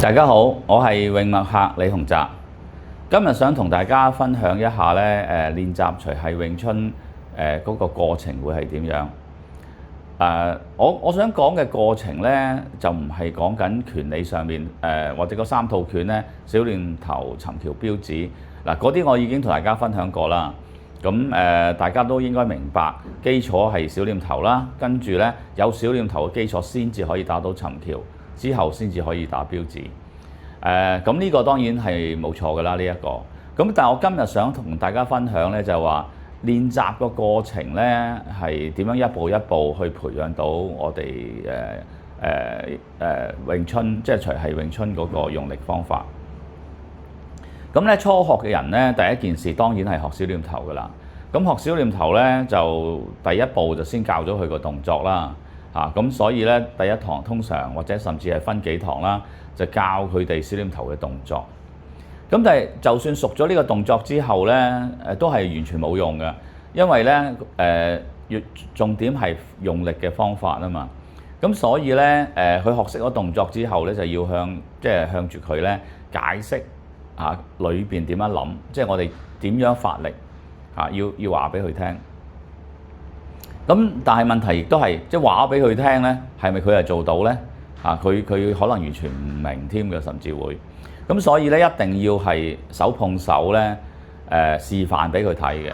大家好，我係泳墨客李洪澤。今日想同大家分享一下咧，練習隨系詠春嗰個過程會係點樣？我想講嘅過程咧，就唔係講緊拳理上面或者嗰三套拳咧，小念頭、尋橋、標指嗱，嗰啲我已經同大家分享過啦。咁大家都應該明白，基礎係小念頭啦，跟住咧有小念頭嘅基礎先至可以打到尋橋，之後先至可以打標指。咁呢個當然係冇錯㗎啦，呢一個。咁但係我今日想同大家分享咧，就係話練習個過程咧係點樣一步一步去培養到我哋詠春，即係隨系詠春嗰個用力方法。咁咧初學嘅人咧，第一件事當然係學小念頭㗎啦。咁學小念頭咧，就第一步就先教咗佢個動作啦。咁所以咧第一堂通常或者甚至係分幾堂啦，就教佢哋小念頭嘅動作。咁但係就算熟咗呢個動作之後咧，都係完全冇用嘅，因為咧重點係用力嘅方法啊嘛。咁所以咧佢學識咗動作之後咧，就要向住佢咧解釋裏邊點樣諗，即係我哋點樣發力要話俾佢聽。咁但係問題亦都係，即係話俾佢聽咧，係咪佢係做到咧？佢可能完全唔明添嘅，甚至會。咁所以咧一定要係手碰手咧，示範俾佢睇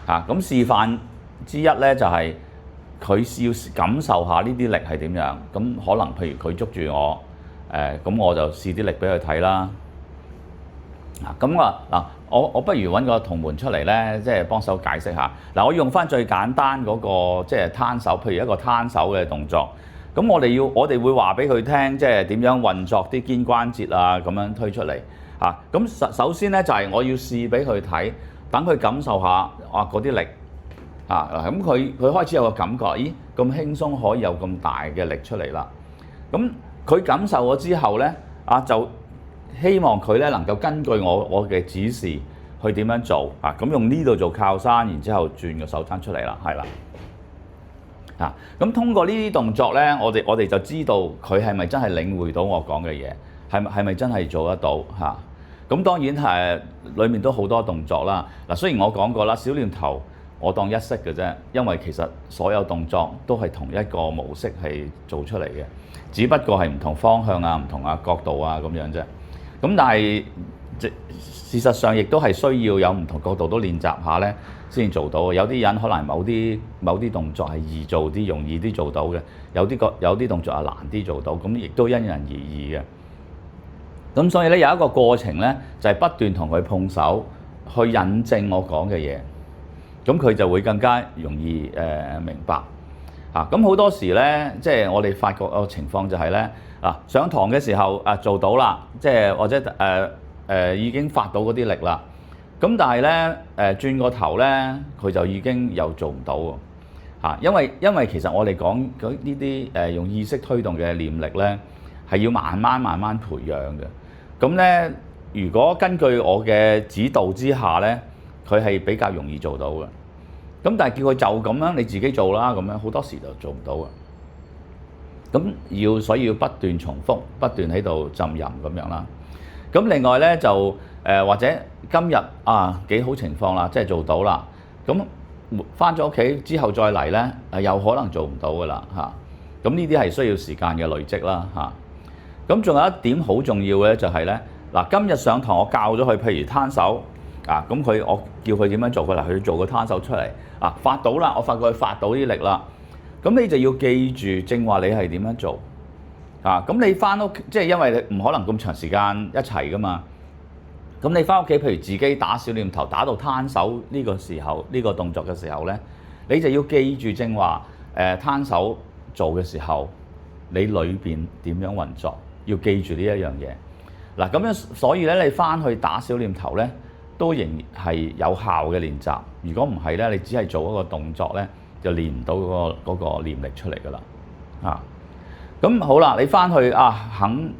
嘅。咁示範之一咧就係佢要感受下呢啲力係點樣。咁可能譬如佢捉住我，咁我就試啲力俾佢睇啦。我不如揾個同門出嚟咧，即係幫手解釋下。我用翻最簡單嗰個，即係攤手，譬如一個攤手嘅動作。咁我哋會話俾佢聽，即係點樣運作啲肩關節啊，咁樣推出嚟。咁首先咧就係我要試俾佢睇，等佢感受下嗰啲力。咁佢開始有個感覺，咦咁輕鬆可以有咁大嘅力出嚟啦。咁佢感受咗之後咧，就希望佢咧能夠根據我嘅指示去點樣做咁用呢度做靠山，然之後轉個手踭出嚟啦，係啦。咁通過呢啲動作咧，我哋就知道佢係咪真係領會到我講嘅嘢，係咪真係做得到咁當然係裡面都好多動作啦。雖然我講過啦，小念頭我當一式嘅啫，因為其實所有動作都係同一個模式係做出嚟嘅，只不過係唔同方向唔同角度咁樣啫。咁但係事實上亦都係需要有唔同角度都練習下咧，先做到。有啲人可能某啲動作係易做啲、容易啲做到嘅，有啲動作係難啲做到，咁亦都因人而異嘅。咁所以咧有一個過程咧，就係不斷同佢碰手，去引證我講嘅嘢，咁佢就會更加容易明白。咁好多時咧，即係我哋發覺個情況就係咧，上堂嘅時候做到啦，即係或者已經發到嗰啲力啦。咁但係咧轉個頭咧，佢就已經又做唔到喎。因為其實我哋講呢啲用意識推動嘅念力咧，係要慢慢培養嘅。咁咧，如果根據我嘅指導之下咧，佢係比較容易做到嘅。咁但係叫佢就咁樣你自己做啦，咁樣好多時就做唔到嘅。咁所以要不斷重複，不斷喺度浸淫咁樣啦。咁另外咧就或者今日幾好情況啦，即係做到啦。咁返咗屋企之後再嚟咧，有可能做唔到噶啦咁呢啲係需要時間嘅累積啦咁仲有一點好重要嘅就係咧，今日上堂我教咗佢，譬如攤手咁我叫佢點樣做，佢去做個攤手出嚟發到啦，我發覺佢發到啲力啦。咁你就要記住正話你係點樣做咁你返屋即係因為你唔可能咁長時間一齊噶嘛。咁你返屋企，譬如自己打小念頭，打到攤手呢個時候，呢個動作嘅時候咧，你就要記住正話攤手做嘅時候，你裏邊點樣運作，要記住呢一樣嘢。咁樣所以咧，你返去打小念頭咧，都仍然係有效嘅練習。如果唔係咧，你只係做一個動作咧，就練唔到嗰個念力出嚟㗎啦。咁好啦，你返去肯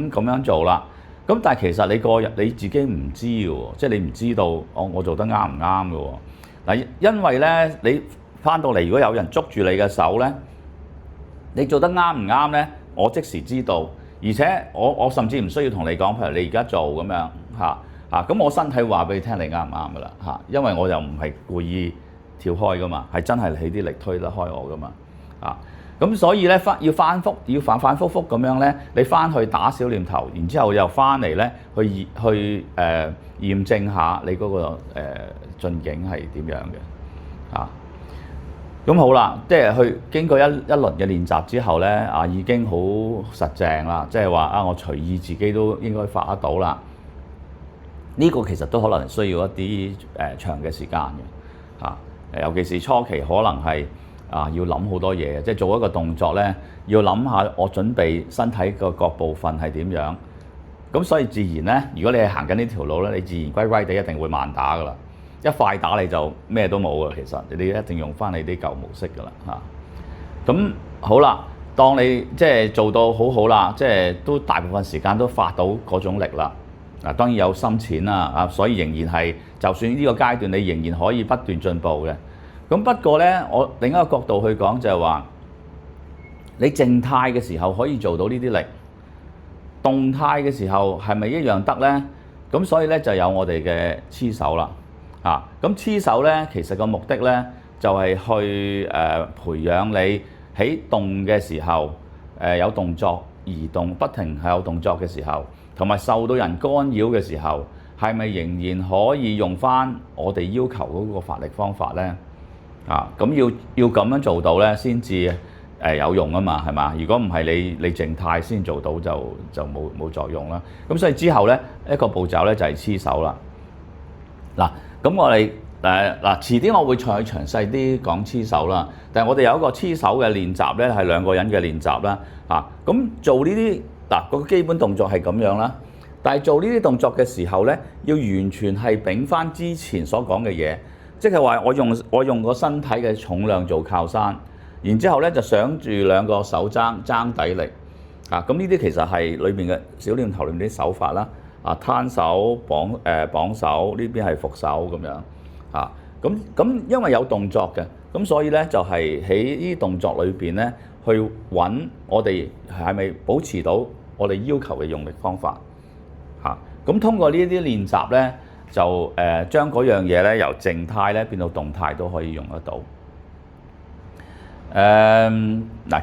咁樣做啦。咁但係其實你自己唔知嘅喎，即係你唔知道我做得啱唔啱嘅喎。因為咧你返到嚟，如果有人捉住你嘅手咧，你做得啱唔啱咧，我即時知道。而且我甚至唔需要同你講，譬如你而家做咁樣咁我身體話俾你聽，你啱唔啱噶啦因為我又唔係故意跳開噶嘛，係真係你啲力推得開我噶嘛咁所以咧要反覆咁樣咧，你翻去打小念頭，然之後又翻嚟咧去驗證下你嗰個進境係點樣嘅咁好啦，即係去經過一輪嘅練習之後咧已經好實淨啦，即係話我隨意自己都應該發得到啦。呢個其實都可能需要一啲長嘅時間嘅尤其是初期可能係要諗好多嘢，即係做一個動作咧，要諗下我準備身體個各部分係點樣。咁所以自然咧，如果你係行緊呢條路咧，你自然乖乖地一定會慢打噶啦。一快打你就咩都冇噶，其實你一定用翻你啲舊模式噶啦咁好啦，當你即係做到好好啦，即係都大部分時間都發到嗰種力啦。當然有深淺啦所以仍然係，就算呢個階段你仍然可以不斷進步嘅。咁不過咧，我另一個角度去講就係話，你靜態嘅時候可以做到呢啲力，動態嘅時候係咪一樣得咧？咁所以咧就有我哋嘅黐手啦。咁黐手咧，其實個目的咧就係去培養你喺動嘅時候有動作移動，不停係有動作嘅時候，同埋受到人干擾嘅時候，係咪仍然可以用翻我哋要求嗰個發力方法咧？咁要咁樣做到咧，先至有用啊嘛，係嘛？如果唔係你靜態先做到就冇作用啦。咁所以之後咧一個步驟咧就係黐手啦。咁我哋遲啲我會再詳細啲講黐手啦。但係我哋有一個黐手嘅練習咧，係兩個人嘅練習啦。咁做呢啲個基本動作係咁樣啦。但係做呢啲動作嘅時候咧，要完全係秉翻之前所講嘅嘢。即係話我用個身體嘅重量做靠山，然之後咧就想住兩個手爭底力咁呢啲其實係裏面嘅小念頭裏面啲手法啦。攤手綁手，呢邊係伏手咁樣咁因為有動作嘅，咁所以咧就係喺呢啲動作裏邊咧去揾我哋係咪保持到我哋要求嘅用力方法咁通過呢啲練習咧。就將嗰樣嘢咧由靜態咧變到動態都可以用得到。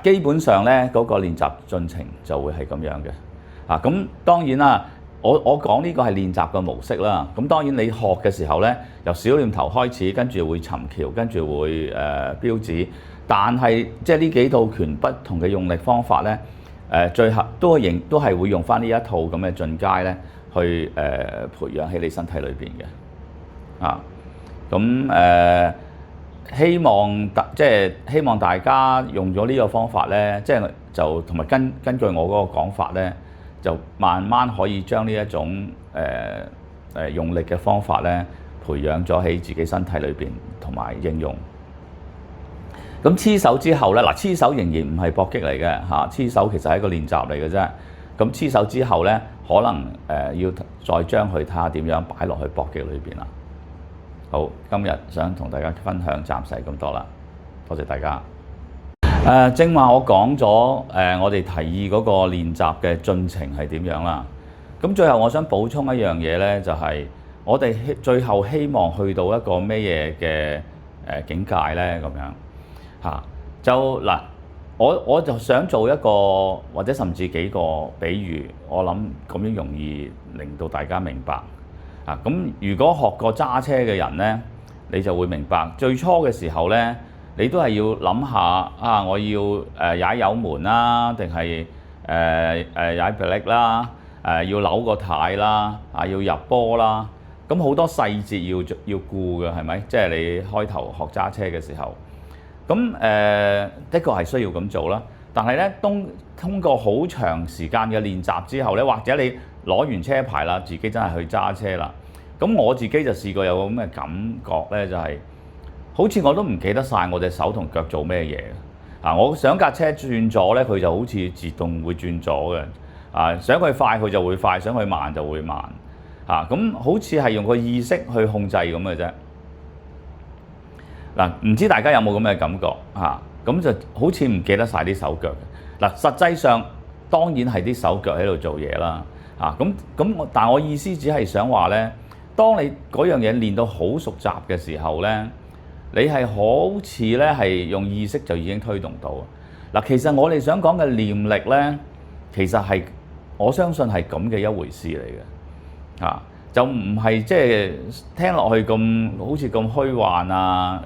基本上咧嗰個練習進程就會係咁樣嘅。咁當然啦，我講呢個係練習嘅模式啦。咁當然你學嘅時候咧，由小念頭開始，跟住會尋橋，跟住會標指。但係即係呢幾套拳不同嘅用力方法咧，最後都係會用翻呢一套咁嘅進階咧。去培養喺你身體裏邊嘅希望大家用咗呢個方法咧，即係就同埋根據我嗰個講法咧，就慢慢可以將呢一種用力嘅方法咧，培養咗喺自己身體裏邊同埋應用。咁黐手之後咧，黐手仍然唔係搏擊嚟嘅黐手其實係一個練習嚟嘅啫。咁黐手之後咧，可能要再將佢睇下點樣擺落去搏擊裏邊啦。好，今日想同大家分享暫時係咁多啦，多謝大家。正話我講咗我哋提議嗰個練習嘅進程係點樣啦。咁最後我想補充一樣嘢咧，就係我哋最後希望去到一個咩嘢嘅境界咧？咁樣我就想做一個或者甚至幾個比喻，我諗咁樣容易令到大家明白。咁如果學過揸車嘅人呢，你就會明白最初嘅時候呢，你都係要諗下我要踩油門啦，定係踩迫力啦，要扭個軚啦，要入波啦，咁好多細節要顧嘅，係咪？即係你開頭學揸車嘅時候。咁的確係需要咁做啦，但係咧通過好長時間嘅練習之後咧，或者你攞完車牌啦，自己真係去揸車啦。咁我自己就試過有個咁嘅感覺咧，就係好似我都唔記得晒我隻手同腳做咩嘢。我想架車轉左咧，佢就好似自動會轉左嘅。想佢快佢就會快，想佢慢就會慢。咁好似係用個意識去控制咁嘅啫。唔知大家有冇咁嘅感覺咁就好似唔記得晒啲手腳嘅。實際上當然係啲手腳喺度做嘢啦。但我意思只係想話咧，當你嗰樣嘢練到好熟習嘅時候咧，你係好似咧係用意識就已經推動到。嗱，其實我哋想講嘅念力咧，其實係我相信係咁嘅一回事嚟嘅，就唔係即係聽落去咁好似咁虛幻啊，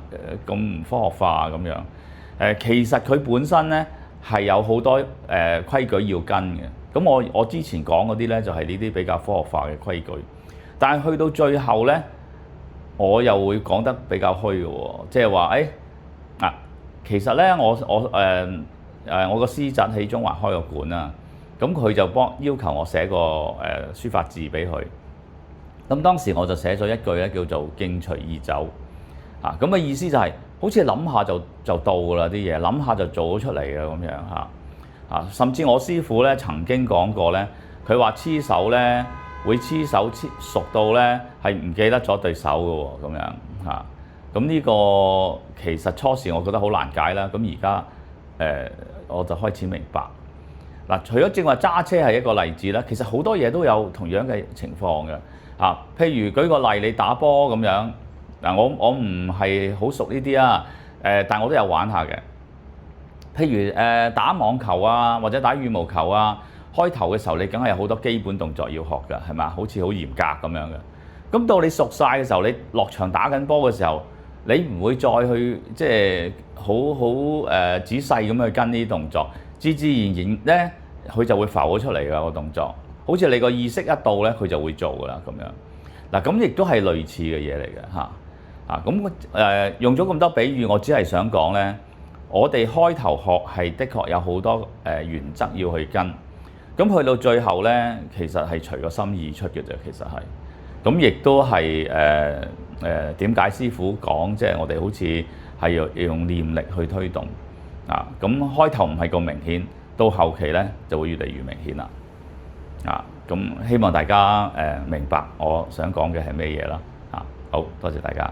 咁唔科學化咁樣。其實佢本身咧係有好多規矩要跟嘅。咁我之前講嗰啲咧就係呢啲比較科學化嘅規矩，但係去到最後咧，我又會講得比較虛嘅喎，即係話其實咧我個師侄喺中環開個館啊，咁佢就要求我寫個書法字俾佢。咁當時我就寫咗一句咧，叫做徑隨意走。咁嘅意思就係好似諗下就到㗎啦，啲嘢諗下就做咗出嚟嘅咁樣。甚至我師傅咧曾經講過咧，佢話黐手咧會黐手熟到咧係唔記得咗對手嘅喎，咁樣。咁呢個其實初時我覺得好難解啦。咁而家我就開始明白。嗱，除咗正話揸車係一個例子啦，其實好多嘢都有同樣嘅情況嘅。譬如舉個例，你打波咁樣。我唔係好熟呢啲啊，但我都有玩下嘅。譬如打網球啊，或者打羽毛球啊，開頭嘅時候你梗係有好多基本動作要學㗎，係嘛？好似好嚴格咁樣嘅。咁到你熟晒嘅時候，你落場打緊波嘅時候，你唔會再去即係好仔細咁去跟呢啲動作，自自然然咧佢就會浮咗出嚟㗎個動作。好似你個意識一到咧，佢就會做㗎啦咁樣。嗱，咁亦都係類似嘅嘢嚟嘅嚇。用咗咁多比喻，我只係想講咧，我哋開頭學係的確有好多原則要去跟，咁去到最後咧，其實係隨個心意出嘅啫，其實係。咁亦都係點解師傅講，即係我哋好似係要用念力去推動咁開頭唔係咁明顯，到後期咧就會越嚟越明顯啦。咁希望大家明白我想講嘅係咩嘢啦。好多謝大家。